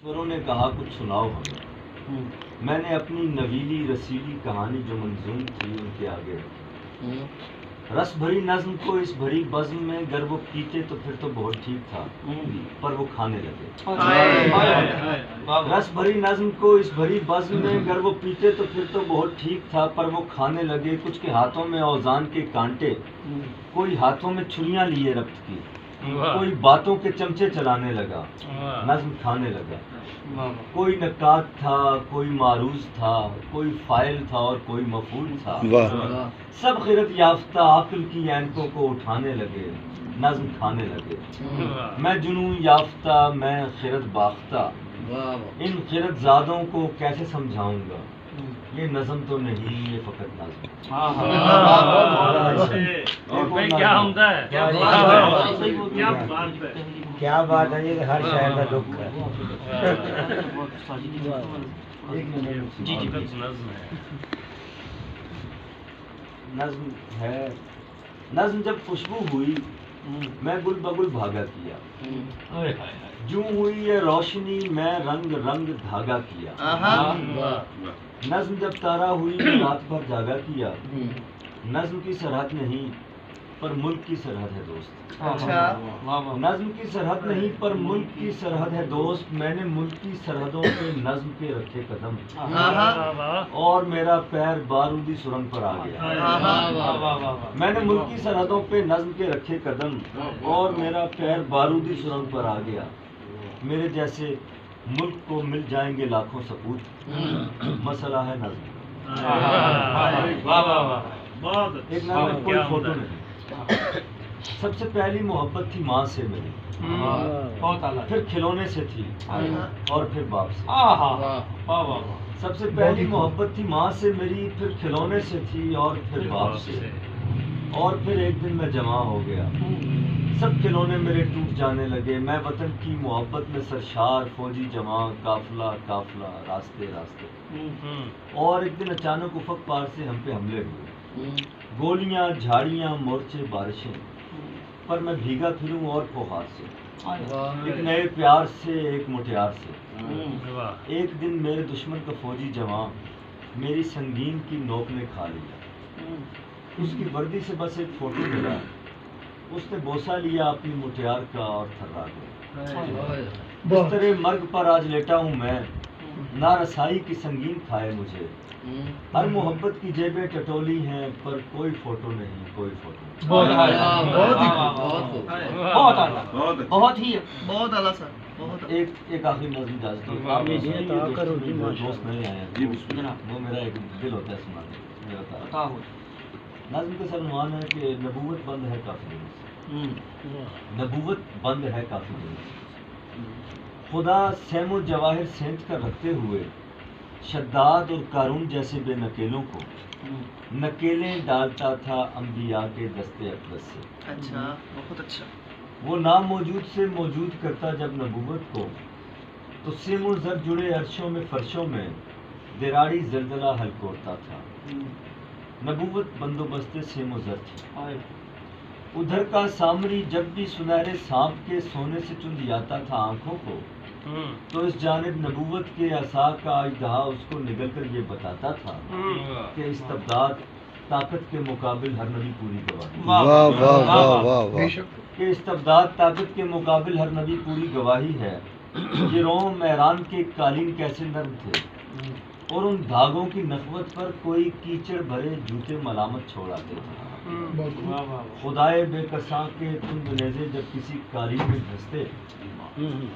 انہوں نے کہا کچھ سناؤ ہمیں. میں نے اپنی نویلی رسیلی کہانی جو منظوم تھی ان کے آگے رکھی. رس بھری نظم کو اس بھری بزم میں گر وہ پیتے تو پھر تو بہت ٹھیک تھا پر وہ کھانے لگے. رس بھری نظم کو اس بھری بزم میں گر وہ پیتے تو پھر تو بہت ٹھیک تھا پر وہ کھانے لگے. کچھ کے ہاتھوں میں اوزان کے کانٹے, کوئی ہاتھوں میں چھریاں لیے ربط کی, کوئی باتوں کے چمچے چلانے لگا, نظم کھانے لگا. کوئی نکات تھا, کوئی معروض تھا, کوئی فاعل تھا اور کوئی مفعول تھا. سب خیرت یافتہ عقل کی اینکوں کو اٹھانے لگے, نظم کھانے لگے. میں جنون یافتہ, میں خیرت باختہ, ان خیرت زادوں کو کیسے سمجھاؤں گا. یہ نظم تو نہیں, یہ فقط نظم. کیا بات ہے, یہ ہر شاعر کا دکھ ہے. نظم ہے. نظم جب خوشبو ہوئی میں گل بگل بھاگا کیا, جوں ہوئی یہ روشنی میں رنگ رنگ دھاگا کیا. نظم جب تارا ہوئی میں رات بھر جاگا کیا. نظم کی سرحد نہیں پر ملک کی سرحد ہے دوست. نظم کی سرحد نہیں پر ملک کی سرحد ہے دوست. میں نے ملک کی سرحدوں پہ نظم کے رکھے قدم, اور میرا پیر بارودی سرنگ پر آ گیا. میں نے ملک کی سرحدوں پہ نظم کے رکھے قدم, اور میرا پیر بارودی سرنگ پر آ گیا. میرے جیسے ملک کو مل جائیں گے لاکھوں سپوت, مسئلہ ہے نظم. ایک نام ہے, کوئی فوٹو نہیں. سب سے پہلی محبت تھی ماں سے میری, پھر کھلونے سے تھی, اور پھر باپ سے. سب سے پہلی محبت تھی ماں سے میری, پھر کھلونے سے تھی, اور پھر باپ سے. اور پھر ایک دن میں جمع ہو گیا, سب کھلونے میرے ٹوٹ جانے لگے. میں وطن کی محبت میں سرشار, فوجی جمع, قافلہ قافلہ, راستے راستے. اور ایک دن اچانک افق پار سے ہم پہ حملے ہوئے. گولیاں, جھاڑیاں, مورچے, بارشیں, پر میں بھیگا پھروں اور پوخار سے. ایک نئے پیار سے, ایک مٹیار سے. ایک دن میرے دشمن کا فوجی جوان میری سنگین کی نوک نے کھا لیا. اس کی وردی سے بس ایک فوٹو ملا, اس نے بوسہ لیا اپنی مٹیار کا اور تھرا گیا. بستر مرگ پر آج لیٹا ہوں میں, نارسائی کی سنگین کھائے مجھے. ہر محبت کی جیبیں ٹٹولی ہیں پر کوئی فوٹو نہیں, کوئی فوٹو نہیں. بہت اعلیٰ سر. ایک آخری نظم اجازت دو. دوست نہیں آئے ہیں, وہ میرا ایک دل ہوتا ہے سنانے. نظم کا سرعنوان ہے کہ نبوت بند ہے کافی دنوں سے. نبوت بند ہے کافی دنوں سے. خدا سیم و جواہر سینت کر رکھتے ہوئے شداد اور قارون جیسے بے نکیلوں کو نکیلیں ڈالتا تھا انبیاء کے دستے اقدس سے. اچھا, بہت اچھا. وہ ناموجود سے موجود کرتا جب نبوت کو, تو سیم و زر جڑے عرشوں میں فرشوں میں دراڑی زلزلہ حل کوڑتا تھا. نبوت بندوبست سیم و زر تھی. ادھر کا سامری جب بھی سنہرے سانپ کے سونے سے چن جاتا تھا آنکھوں کو, تو اس جانب نبوت کے عصا کا اژدہا اس کو نگل کر یہ بتاتا تھا کہ استبداد طاقت کے مقابل ہر نبی پوری گواہی. کہ استبداد طاقت کے مقابل ہر نبی پوری گواہی ہے. یہ روم میران کے قالین کیسے نرم تھے, اور ان دھاگوں کی نخوت پر کوئی کیچڑ بھرے جوتے ملامت چھوڑ آتے تھے. خدائے بے کساں کے تند نیزے جب کسی قالین میں دھستے,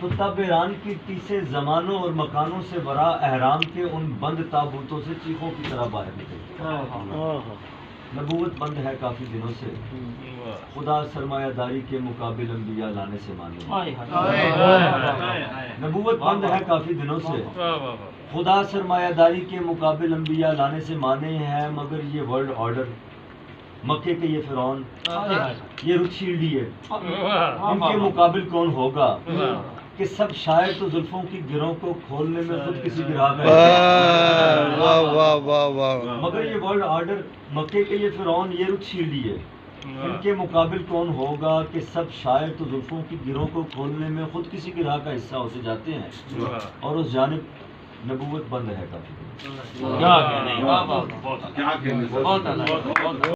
تو تب ایران کی تیسے زمانوں اور مکانوں سے ورا احرام کے ان بند تابوتوں سے چیخوں کی طرح باہر نکلتے. نبوت بند ہے کافی دنوں سے. خدا سرمایہ داری کے مقابل انبیاء لانے سے مانے. نبوت بند ہے کافی دنوں سے. خدا سرمایہ داری کے مقابل انبیاء لانے سے مانے ہیں. مگر یہ ورلڈ آرڈر, مکے کے یہ فرعون, یہ روتشیلڈ ہے, ان کے مقابل کون ہوگا. کہ سب شاعر تو زلفوں کی گروں کو کھولنے میں خود کسی گراہ میں. مگر یہ ورلڈ آرڈر, مکے کے یہ فرعون, یہ روتشیلڈ ہے, ان کے مقابل کون ہوگا کہ سب شاعر تو زلفوں کی گروں کو کھولنے میں خود کسی کی راہ کا حصہ ہوتے جاتے ہیں اور اس جانب نبوت بند ہے کافی.